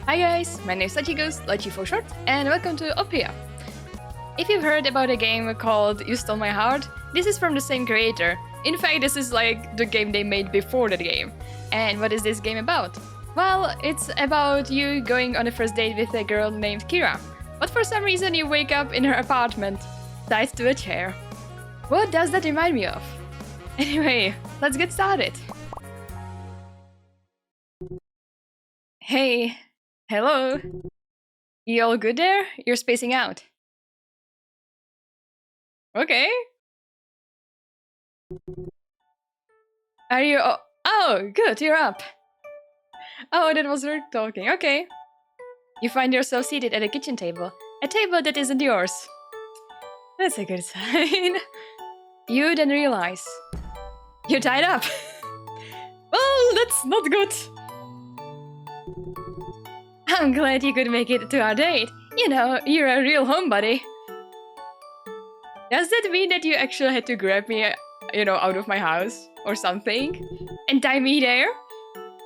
Hi guys, my name is Lachi for short, and welcome to Opia. If you've heard about a game called You Stole My Heart, this is from the same creator. In fact, this is like the game they made before the game. And what is this game about? Well, it's about you going on a first date with a girl named Kira. But for some reason you wake up in her apartment, tied to a chair. What does that remind me of? Anyway, let's get started. Hey, hello. You all good there? You're spacing out. Okay. Are you... Oh, good, you're up. Oh, that was her talking. Okay. You find yourself seated at a kitchen table. A table that isn't yours. That's a good sign. You then realize you're tied up. Well, that's not good. I'm glad you could make it to our date. You know, you're a real homebody. Does that mean that you actually had to grab me, out of my house or something? And tie me there?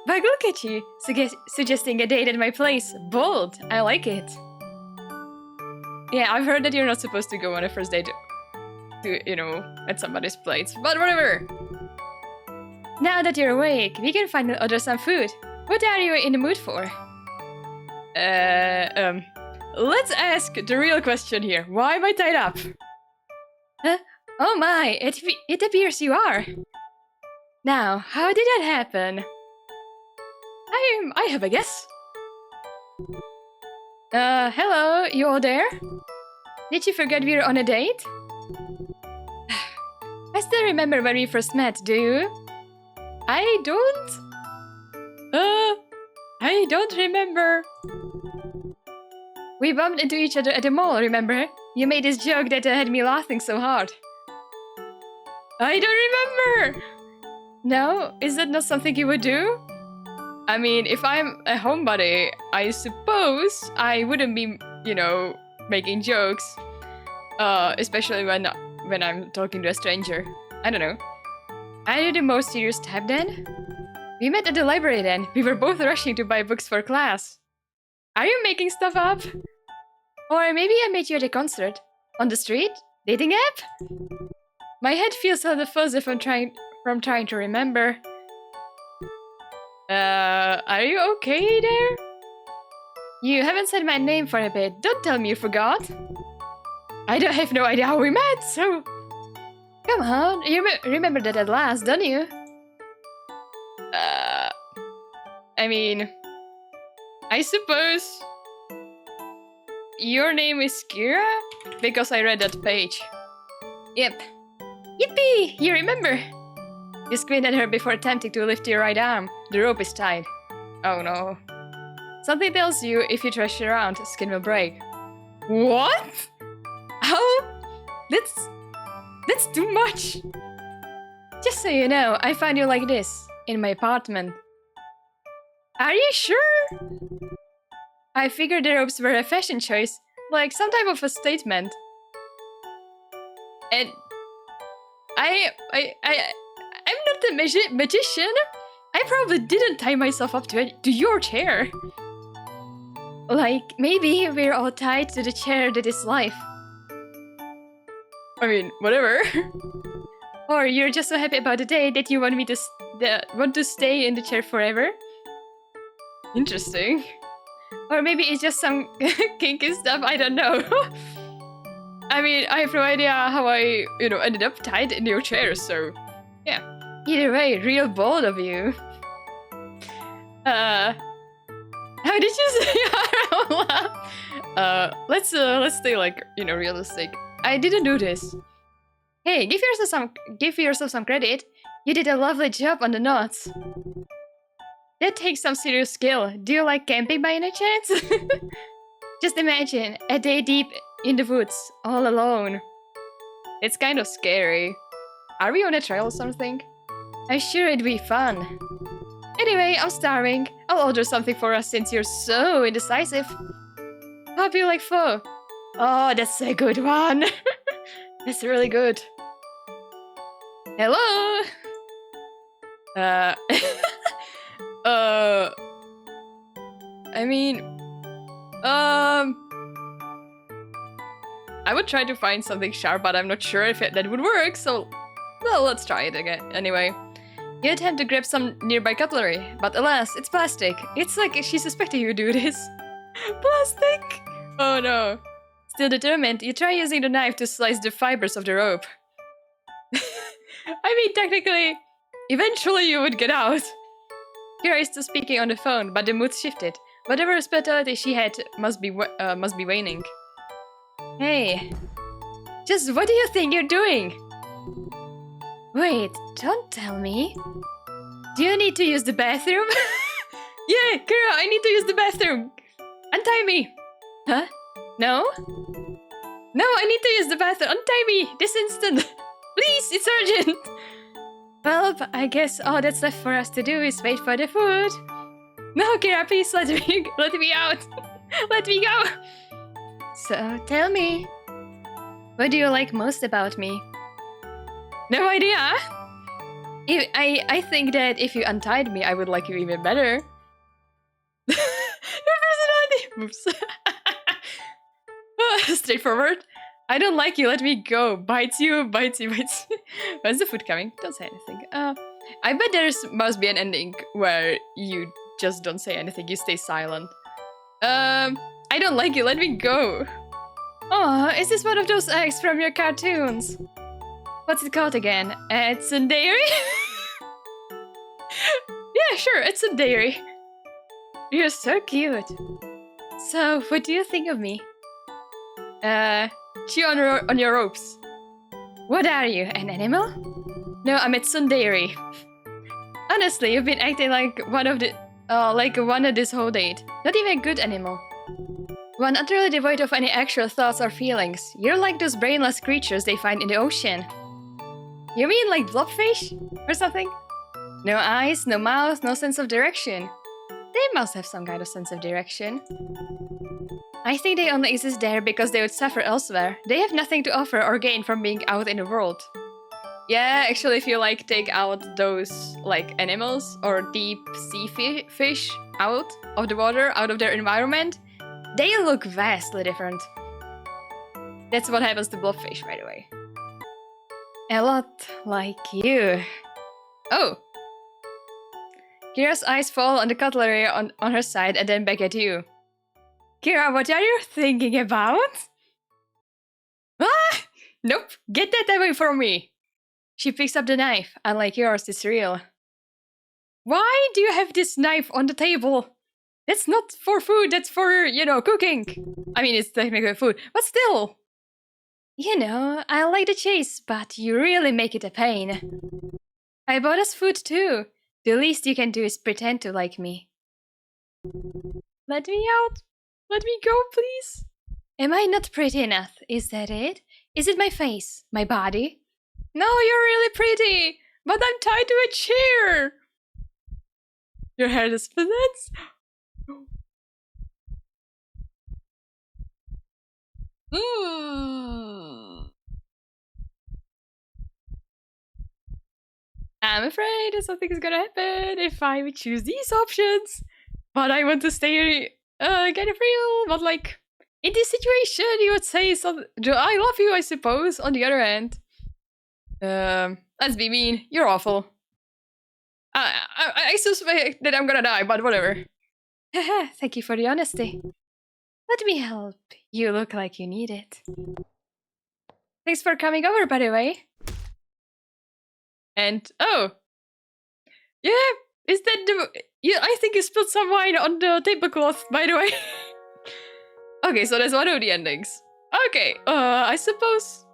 But look at you, suggesting a date at my place. Bold, I like it. Yeah, I've heard that you're not supposed to go on a first date at somebody's place, but whatever. Now that you're awake, we can find order some food. What are you in the mood for? Let's ask the real question here. Why am I tied up? Huh? Oh my, it appears you are. Now, how did that happen? I have a guess. Hello, you all there? Did you forget we were on a date? I still remember when we first met, do you? I don't remember. We bumped into each other at the mall, remember? You made this joke that had me laughing so hard. I don't remember! No? Is that not something you would do? I mean, if I'm a homebody, I suppose I wouldn't be, making jokes. Especially when I'm talking to a stranger. I don't know. Are you the most serious type then? We met at the library then. We were both rushing to buy books for class. Are you making stuff up? Or maybe I met you at a concert? On the street? Dating app? My head feels a little fuzzy from trying to remember. Are you okay there? You haven't said my name for a bit. Don't tell me you forgot. I don't have no idea how we met, so... Come on, you remember that at last, don't you? I mean... I suppose... Your name is Kira? Because I read that page. Yep. Yippee! You remember! You squint at her before attempting to lift your right arm. The rope is tied. Oh no. Something tells you if you thrash around, skin will break. What? How? That's too much! Just so you know, I found you like this, in my apartment. Are you sure? I figured the ropes were a fashion choice, like some type of a statement. And... I'm not a magician. I probably didn't tie myself up to your chair. Like, maybe we're all tied to the chair that is life. I mean, whatever. Or you're just so happy about the day that you want me to want to stay in the chair forever? Interesting. Or maybe it's just some kinky stuff, I don't know. I mean, I have no idea how I, ended up tied in your chair, so... Yeah. Either way, real bold of you. How did you say let's stay like, realistic. I didn't do this. Hey, give yourself some credit. You did a lovely job on the knots. That takes some serious skill. Do you like camping by any chance? Just imagine, a day deep in the woods, all alone. It's kind of scary. Are we on a trail or something? I'm sure it'd be fun. Anyway, I'm starving. I'll order something for us since you're so indecisive. Hope you like pho. Oh, that's a good one. That's really good. Hello? I mean, I would try to find something sharp, but I'm not sure if that would work, so well, let's try it again. Anyway, you attempt to grab some nearby cutlery, but alas, it's plastic. It's like she's suspecting you do this. Plastic! Oh no. Still determined, you try using the knife to slice the fibers of the rope. I mean, technically, eventually you would get out. Kira is still speaking on the phone, but the mood shifted. Whatever hospitality she had must be waning. Hey, just what do you think you're doing? Wait, don't tell me. Do you need to use the bathroom? Yeah, Kira, I need to use the bathroom. Untie me. Huh? No? No, I need to use the bathroom. Untie me this instant. Please, it's urgent. Well, I guess all that's left for us to do is wait for the food. No, Kira, please let me out. Let me go. So, tell me, what do you like most about me? No idea. I think that if you untied me, I would like you even better. Your personality. Oops. Straightforward. I don't like you, let me go. Bites you, bites you, bites you. When's the food coming? Don't say anything. I bet there must be an ending where you just don't say anything, you stay silent. I don't like you, let me go. Oh, is this one of those eggs from your cartoons? What's it called again? It's a dairy? Yeah, sure, it's a dairy. You're so cute. So, what do you think of me? Chew on your ropes. What are you, an animal? No, I'm at Sundari. Honestly, you've been acting like one of this whole date. Not even a good animal. One utterly devoid of any actual thoughts or feelings. You're like those brainless creatures they find in the ocean. You mean like blobfish? Or something? No eyes, no mouth, no sense of direction. They must have some kind of sense of direction. I think they only exist there because they would suffer elsewhere. They have nothing to offer or gain from being out in the world. Yeah, actually, if you like take out those like animals or deep sea fish out of the water, out of their environment, they look vastly different. That's what happens to blobfish, by the way. A lot like you. Oh. Kira's eyes fall on the cutlery on her side and then back at you. Kira, what are you thinking about? Ah! Nope, get that away from me! She picks up the knife. Unlike yours, it's real. Why do you have this knife on the table? That's not for food, that's for, cooking. I mean, it's technically food, but still. You know, I like the chase, but you really make it a pain. I bought us food too. The least you can do is pretend to like me. Let me out. Let me go, please. Am I not pretty enough? Is that it? Is it my face? My body? No, you're really pretty, but I'm tied to a chair. Your hair is splits. I'm afraid that something is gonna happen if I would choose these options. But I want to stay kind of real, but like, in this situation, you would say something. I love you, I suppose, on the other hand. Let's be mean, you're awful. I suspect that I'm gonna die, but whatever. Haha, thank you for the honesty. Let me help. You look like you need it. Thanks for coming over, by the way. And, oh. Yeah, is that the... Yeah, I think you spilled some wine on the tablecloth, by the way. Okay, so that's one of the endings. Okay, I suppose,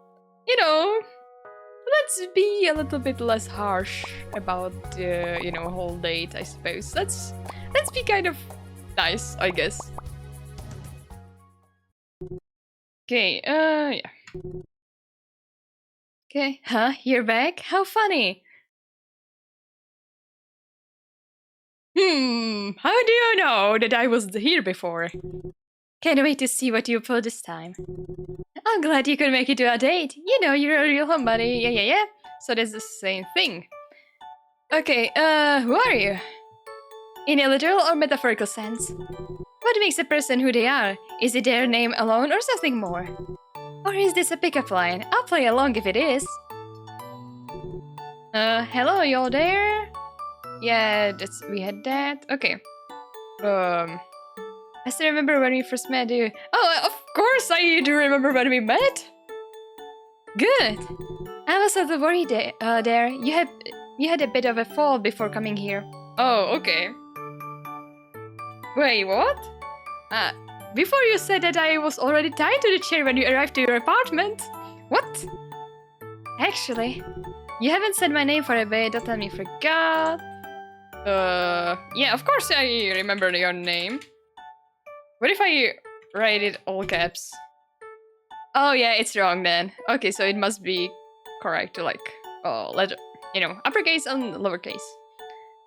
let's be a little bit less harsh about the, whole date, I suppose. Let's be kind of nice, I guess. Okay, yeah. Okay, huh? You're back? How funny. How do you know that I was here before? Can't wait to see what you pull this time. I'm glad you could make it to our date. You know, you're a real homebody. Yeah. So that's the same thing. Okay, who are you? In a literal or metaphorical sense? What makes a person who they are? Is it their name alone or something more? Or is this a pickup line? I'll play along if it is. Hello, y'all there? Yeah, we had that. Okay. I still remember when we first met you. Oh, of course I do remember when we met. Good. I was a little worried there. You had a bit of a fall before coming here. Oh, okay. Wait, what? Before you said that I was already tied to the chair when you arrived to your apartment. What? Actually, you haven't said my name for a bit. Don't tell me you forgot. Yeah, of course I remember your name. What if I write it all caps? Oh yeah, it's wrong then. Okay, so it must be correct to like, letter, uppercase and lowercase.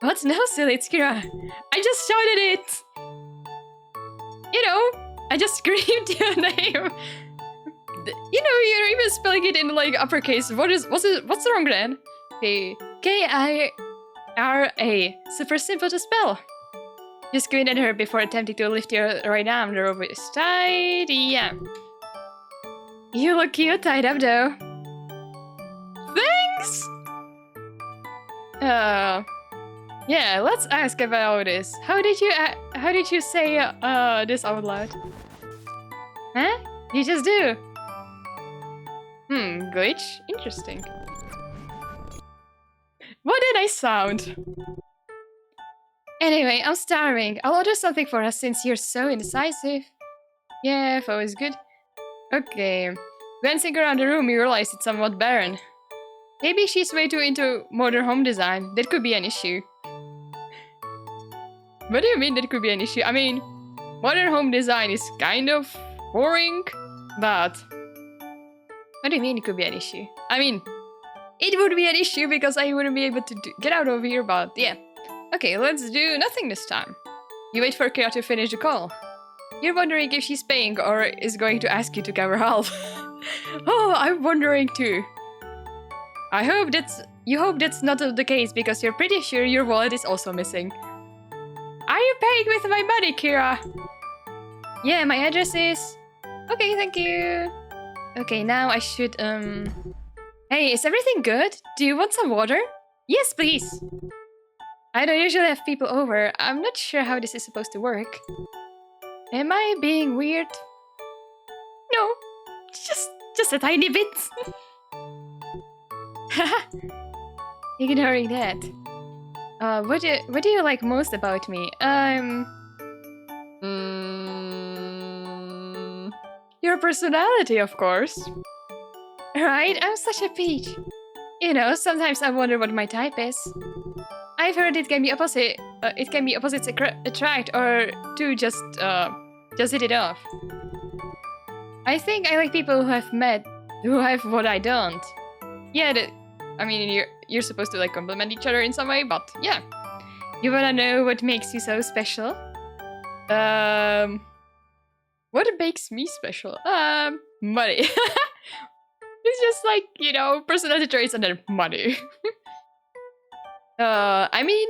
What? No, silly, it's Kira. I just shouted it. I just screamed your name. You're even spelling it in like uppercase. What's wrong then? Okay, K-I-R-A. Super simple to spell. You squint at her before attempting to lift your right arm. The rope is tight. Yeah. You look cute tied up though. Thanks! Yeah, let's ask about this. How did you say this out loud? Huh? You just do. Glitch? Interesting. What did I sound? Anyway, I'm starving. I'll order something for us since you're so indecisive. Yeah, pho is good. Okay. Glancing around the room, you realize it's somewhat barren. Maybe she's way too into modern home design. That could be an issue. What do you mean that could be an issue? I mean, modern home design is kind of boring, but... What do you mean it could be an issue? I mean, it would be an issue because I wouldn't be able to get out of here, but yeah. Okay, let's do nothing this time. You wait for Kira to finish the call. You're wondering if she's paying or is going to ask you to cover half. Oh, I'm wondering too. You hope that's not the case because you're pretty sure your wallet is also missing. Are you paying with my money, Kira? Yeah, my address is... Okay, thank you. Okay, now I should, Hey, is everything good? Do you want some water? Yes, please. I don't usually have people over. I'm not sure how this is supposed to work. Am I being weird? No, just a tiny bit. Ignoring that. What do you like most about me? Your personality, of course. Right? I'm such a peach. Sometimes I wonder what my type is. I've heard it can be opposite. It can be opposites attract, or to just hit it off. I think I like people who have what I don't. Yeah, I mean, you're supposed to like compliment each other in some way, but yeah. You wanna know what makes you so special? What makes me special? Money. It's just like, personality traits and then money. I mean,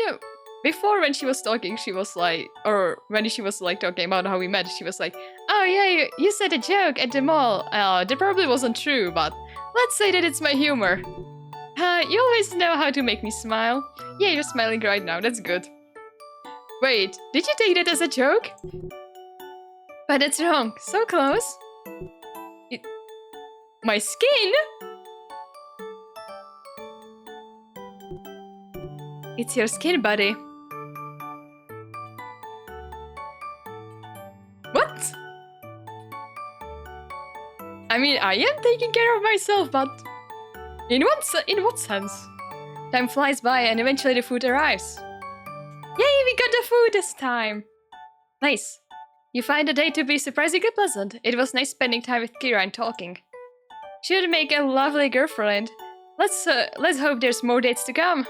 before when she was talking, she was like, or when she was like talking about how we met, she was like, oh yeah, you said a joke at the mall. That probably wasn't true, but let's say that it's my humor. You always know how to make me smile. Yeah, you're smiling right now, that's good. Wait, did you take that as a joke? But that's wrong, so close. My skin? It's your skin, buddy. What? I mean, I am taking care of myself, but... In what sense? Time flies by and eventually the food arrives. Yay, we got the food this time! Nice. You find the day to be surprisingly pleasant. It was nice spending time with Kira and talking. She would make a lovely girlfriend. Let's hope there's more dates to come.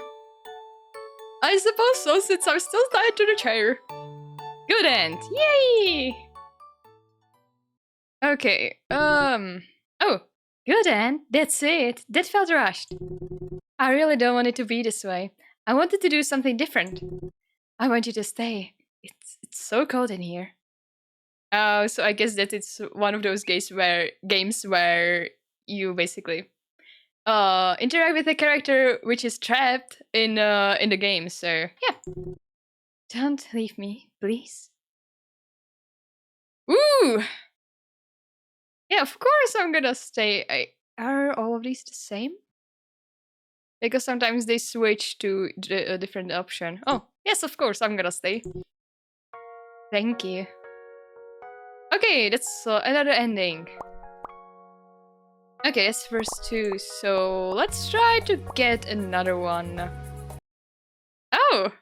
I suppose so, since I'm still tied to the chair. Good end. Yay! Okay, Oh, good end. That's it. That felt rushed. I really don't want it to be this way. I wanted to do something different. I want you to stay. It's so cold in here. So I guess that it's one of those games where you basically interact with a character which is trapped in the game. So yeah, don't leave me, please. Ooh, yeah, of course I'm gonna stay. Are all of these the same? Because sometimes they switch to a different option. Oh, yes, of course I'm gonna stay. Thank you. Okay, that's another ending. Okay, that's verse 2, so let's try to get another one. Oh!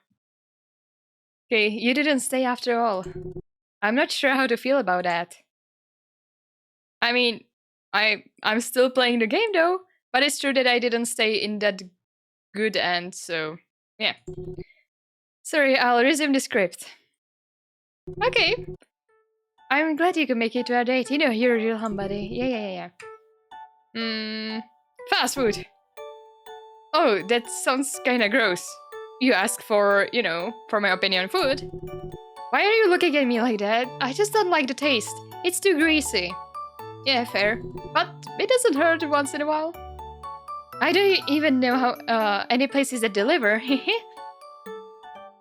Okay, you didn't stay after all. I'm not sure how to feel about that. I mean, I'm still playing the game though, but it's true that I didn't stay in that good end, so yeah. Sorry, I'll resume the script. Okay. I'm glad you could make it to our date. You know, you're a real buddy. Yeah. Fast food. Oh, that sounds kinda gross. You asked for, you know, for my opinion on food. Why are you looking at me like that? I just don't like the taste. It's too greasy. Yeah, fair. But it doesn't hurt once in a while. I don't even know how any places that deliver.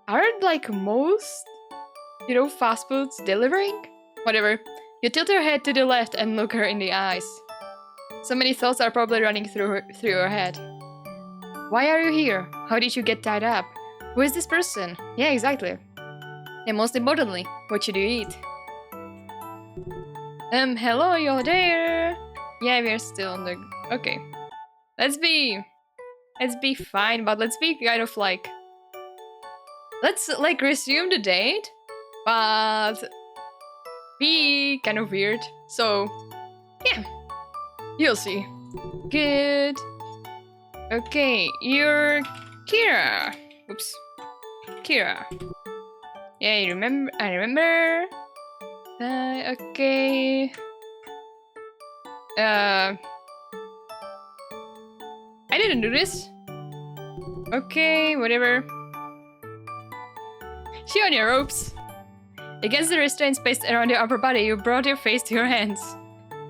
Aren't like most, you know, fast foods delivering? Whatever. You tilt your head to the left and look her in the eyes. So many thoughts are probably running through your head. Why are you here? How did you get tied up? Who is this person? Yeah, exactly. And most importantly, what should you eat? Hello, you're there. Yeah, we're still on the... Okay. Let's be fine, but let's be kind of like... Let's, like, resume the date, but... be kind of weird. So, yeah. You'll see. Good. Okay, you're Kira. Oops. Kira. Yeah, I remember. Okay. I didn't do this. Okay, whatever. She on your ropes. Against the restraints placed around your upper body, you brought your face to your hands.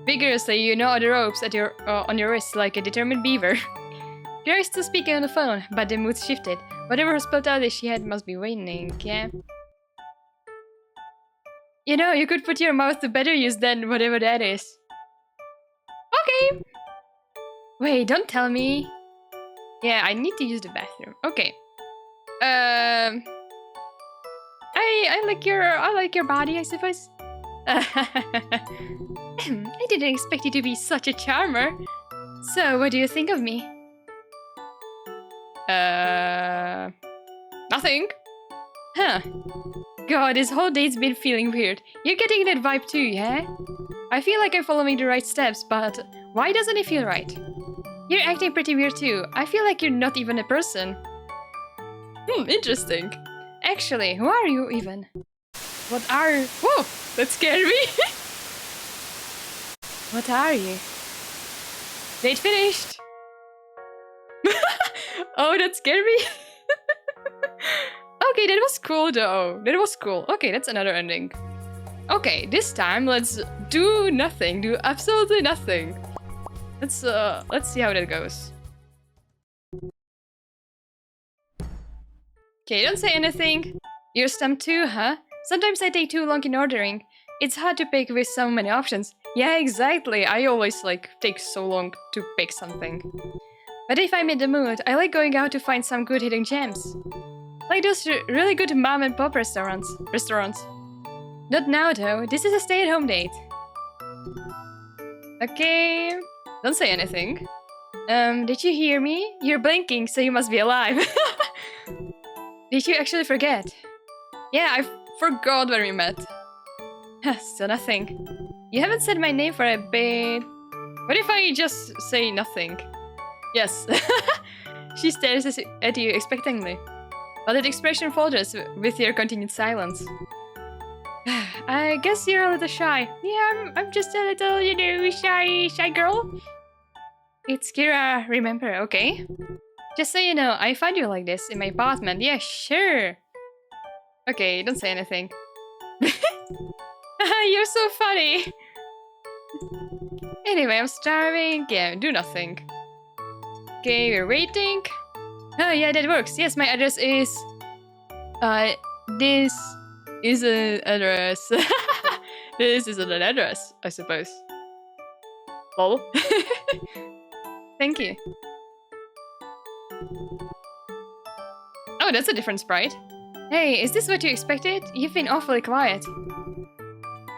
Vigorously, you gnaw the ropes at your on your wrists like a determined beaver. Kira is still speaking on the phone, but the mood shifted. Whatever hospitality she had must be waning, yeah? You know, you could put your mouth to better use than whatever that is. Okay! Wait, don't tell me. Yeah, I need to use the bathroom. Okay. I like your body, I suppose. I didn't expect you to be such a charmer. So, what do you think of me? Nothing. Huh. God, this whole date's been feeling weird. You're getting that vibe too, yeah? I feel like I'm following the right steps, but why doesn't it feel right? You're acting pretty weird too. I feel like you're not even a person. Interesting. Actually, who are you even? What are... Whoa! That scared me! What are you? Date finished! Oh, that scared me! Okay, that was cool though. That was cool. Okay, that's another ending. Okay, this time let's do nothing. Do absolutely nothing. Let's see how that goes. Okay, don't say anything. You're stumped too, huh? Sometimes I take too long in ordering. It's hard to pick with so many options. Yeah, exactly. I always like take so long to pick something. But if I'm in the mood, I like going out to find some good hidden gems. Like those really good mom and pop restaurants. Not now though, this is a stay-at-home date. Okay, don't say anything. Did you hear me? You're blinking, so you must be alive. Did you actually forget? Yeah, I forgot when we met. Still nothing. You haven't said my name for a bit. What if I just say nothing? Yes. She stares at you expectantly. But that expression falters with your continued silence. I guess you're a little shy. Yeah, I'm just a little, you know, shy girl. It's Kira, remember, okay? Just so you know, I found you like this in my apartment. Yeah, sure. Okay, don't say anything. You're so funny. Anyway, I'm starving. Yeah, do nothing. Okay, we're waiting. Oh, yeah, that works. Yes, my address is... this is an address. This is an address, I suppose. Lol. Thank you. Oh, that's a different sprite. Hey, is this what you expected? You've been awfully quiet.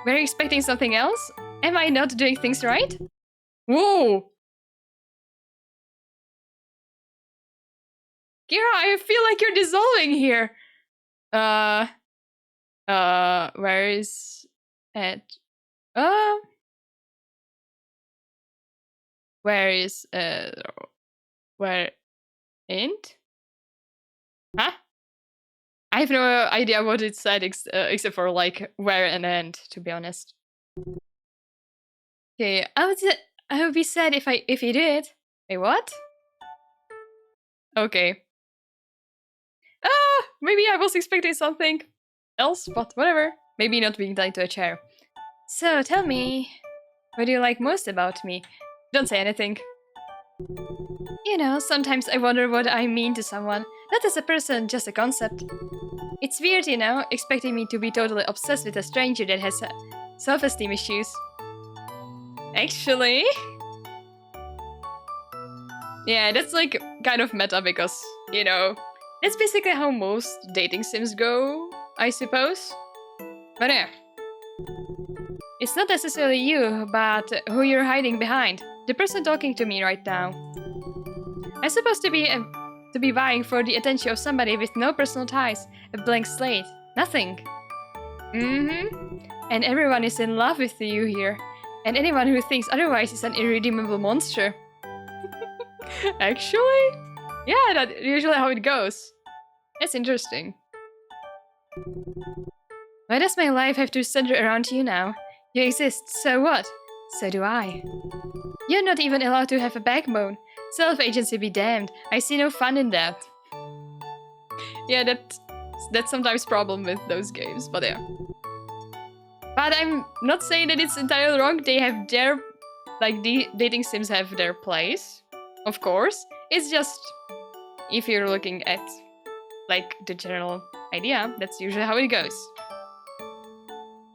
Were you expecting something else? Am I not doing things right? Whoa! Kira, I feel like you're dissolving here. Where is it? Where is, where, int? Huh? I have no idea what it said except for like where and end, to be honest. Okay, I would be sad if you did. Wait, what? Okay. Maybe I was expecting something else, but whatever. Maybe not being tied to a chair. So tell me, what do you like most about me? Don't say anything. You know, sometimes I wonder what I mean to someone. Not as a person, just a concept. It's weird, you know, expecting me to be totally obsessed with a stranger that has self-esteem issues. Actually... Yeah, that's like kind of meta because, you know, that's basically how most dating sims go, I suppose. But yeah. It's not necessarily you, but who you're hiding behind. The person talking to me right now. I'm supposed to be vying for the attention of somebody with no personal ties, a blank slate, nothing. And everyone is in love with you here. And anyone who thinks otherwise is an irredeemable monster. Actually? Yeah, that's usually how it goes. It's interesting. Why does my life have to center around you now? You exist, so what? So do I. You're not even allowed to have a backbone. Self-agency be damned. I see no fun in that. Yeah, that's sometimes a problem with those games, but yeah. But I'm not saying that it's entirely wrong. They have their... Like, the dating sims have their place. Of course. It's just... If you're looking at, like, the general idea, that's usually how it goes.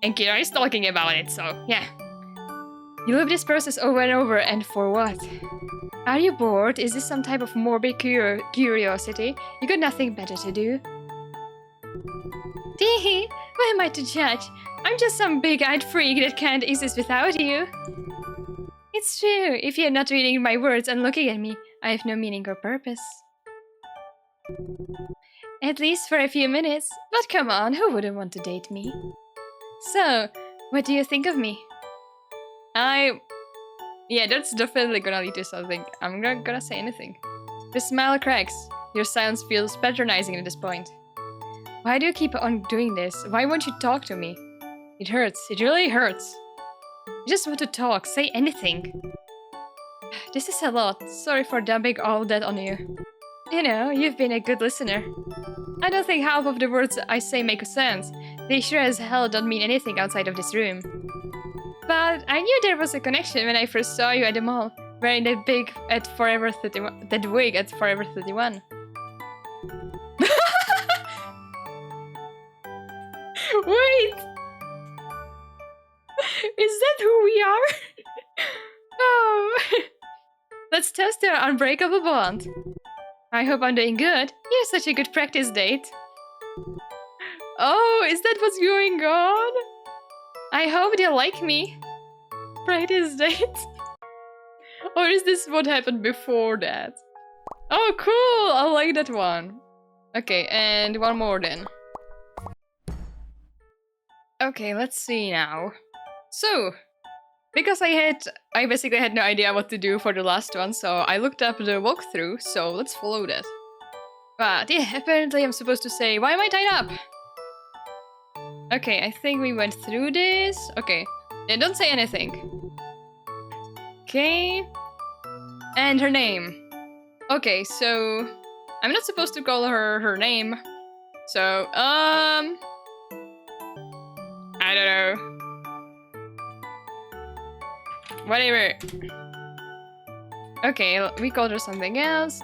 And Kira is talking about it, so yeah. You loop this process over and over, and for what? Are you bored? Is this some type of morbid curiosity? You got nothing better to do? Teehee, who am I to judge? I'm just some big-eyed freak that can't exist without you. It's true, if you're not reading my words and looking at me, I have no meaning or purpose. At least for a few minutes, but come on, who wouldn't want to date me? So, what do you think of me? Yeah, that's definitely gonna lead to something. I'm not gonna say anything. The smile cracks. Your silence feels patronizing at this point. Why do you keep on doing this? Why won't you talk to me? It hurts. It really hurts. I just want to talk. Say anything. This is a lot. Sorry for dumping all that on you. You know, you've been a good listener. I don't think half of the words I say make sense. They sure as hell don't mean anything outside of this room. But I knew there was a connection when I first saw you at the mall, wearing that wig at Forever 31. That wig at Forever 31. Wait! Is that who we are? Oh! Let's test our unbreakable bond. I hope I'm doing good. You're such a good practice date. Oh, is that what's going on? I hope they like me. Practice date? Or is this what happened before that? Oh, cool! I like that one. Okay, and one more then. Okay, let's see now. So, because I basically had no idea what to do for the last one, so I looked up the walkthrough, so let's follow that. But yeah, apparently I'm supposed to say, why am I tied up? Okay, I think we went through this. Okay, then don't say anything. Okay. And her name. Okay, so I'm not supposed to call her name. So, I don't know. Whatever. Okay, we called her something else.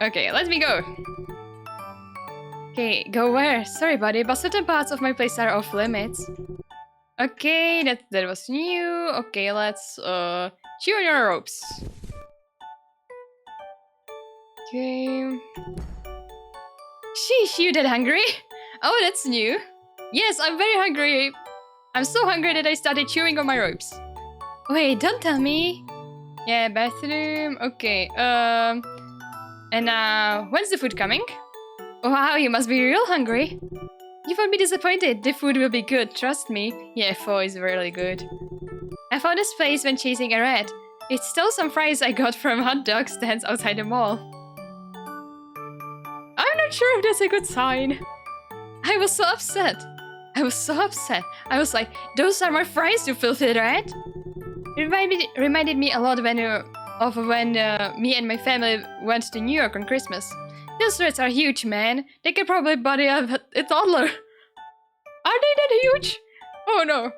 Okay, let me go. Okay, go where? Sorry, buddy, but certain parts of my place are off limits. Okay, that was new. Okay, let's chew on your ropes. Okay. Sheesh, you that hungry? Oh, that's new. Yes, I'm very hungry. I'm so hungry that I started chewing on my ropes. Wait, don't tell me. Yeah, bathroom. Okay, and now, when's the food coming? Wow, you must be real hungry. You won't be disappointed. The food will be good, trust me. Yeah, pho is really good. I found this place when chasing a rat. It stole some fries I got from hot dog stands outside the mall. I'm not sure if that's a good sign. I was so upset. I was like, those are my fries, you filthy rat. It reminded me a lot when me and my family went to New York on Christmas. Those rats are huge, man. They can probably body up a toddler. Are they that huge? Oh no.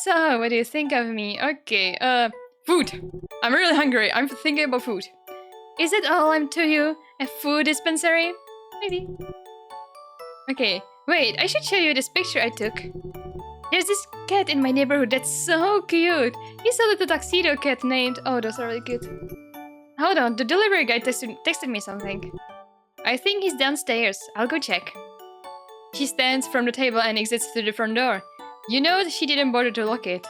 So, what do you think of me? Okay, food. I'm really hungry. I'm thinking about food. Is it all I'm to you? A food dispensary? Maybe. Okay, wait, I should show you this picture I took. There's this cat in my neighborhood that's so cute. He's a little tuxedo cat named... Oh, those are really cute. Hold on, the delivery guy texted me something. I think he's downstairs. I'll go check. She stands from the table and exits through the front door. You know, she didn't bother to lock it.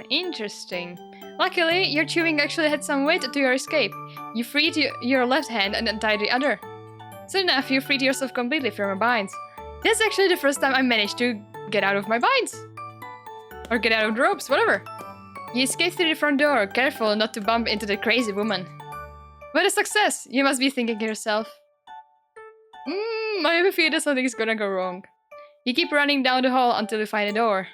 Interesting. Luckily, your chewing actually had some weight to your escape. You freed your left hand and untied the other. Soon enough, you freed yourself completely from your binds. That's actually the first time I managed to get out of my binds. Or get out of the ropes, whatever. You escaped through the front door, careful not to bump into the crazy woman. What a success, you must be thinking to yourself. I have a feeling that something is gonna go wrong. You keep running down the hall until you find a door.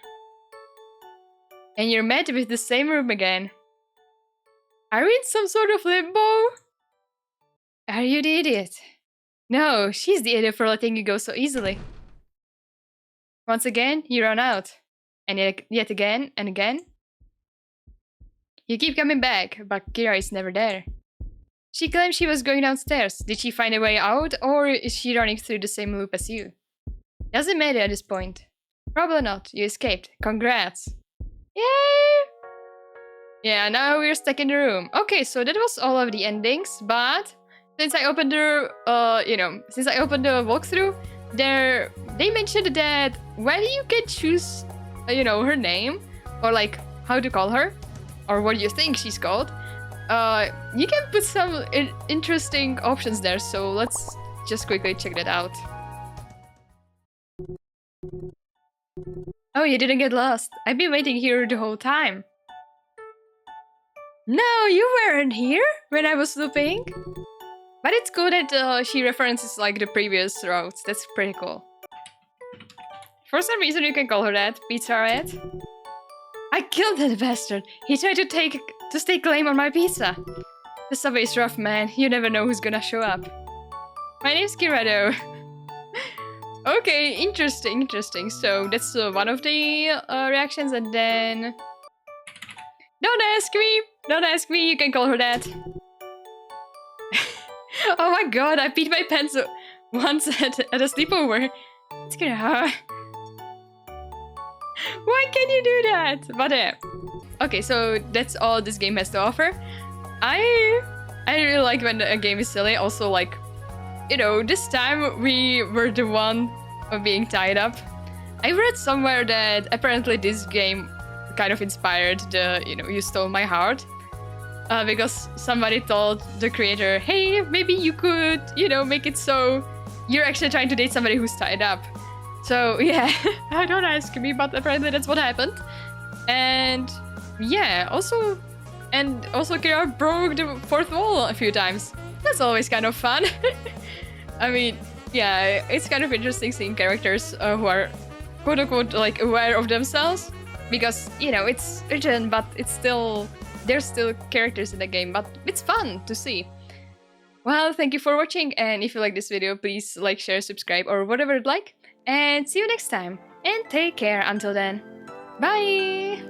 And you're met with the same room again. Are we in some sort of limbo? Are you the idiot? No, she's the idiot for letting you go so easily. Once again, you run out. And yet again and again. You keep coming back, but Kira is never there. She claimed she was going downstairs. Did she find a way out, or is she running through the same loop as you? Doesn't matter at this point. Probably not. You escaped. Congrats. Yay! Yeah, now we're stuck in the room. Okay, so that was all of the endings, but since I opened the, walkthrough, they mentioned that when you can choose, her name, or like how to call her, or what you think she's called, you can put some interesting options there, so let's just quickly check that out. Oh, you didn't get lost. I've been waiting here the whole time. No, you weren't here when I was looping. But it's cool that she references like the previous routes. That's pretty cool. For some reason you can call her that, Pizza Rat. I killed that bastard. He tried to stake claim on my pizza. The subway is rough, man. You never know who's gonna show up. My name's Kirado. Okay, interesting. So that's one of the reactions, and then... Don't ask me, you can call her that. Oh my god, I peed my pants once at a sleepover. It's gonna hurt. Why can you do that? But okay, so that's all this game has to offer. I really like when a game is silly. Also, like, this time we were the one being tied up. I read somewhere that apparently this game kind of inspired the, You Stole My Heart. Because somebody told the creator, hey, maybe you could, make it so you're actually trying to date somebody who's tied up. So, yeah, don't ask me, but apparently that's what happened. And, yeah, also Kira broke the fourth wall a few times. That's always kind of fun. I mean, yeah, it's kind of interesting seeing characters who are quote-unquote, like, aware of themselves. Because, it's written, but there's still characters in the game, but it's fun to see. Well, thank you for watching, and if you like this video, please like, share, subscribe, or whatever you'd like. And see you next time. And take care until then. Bye!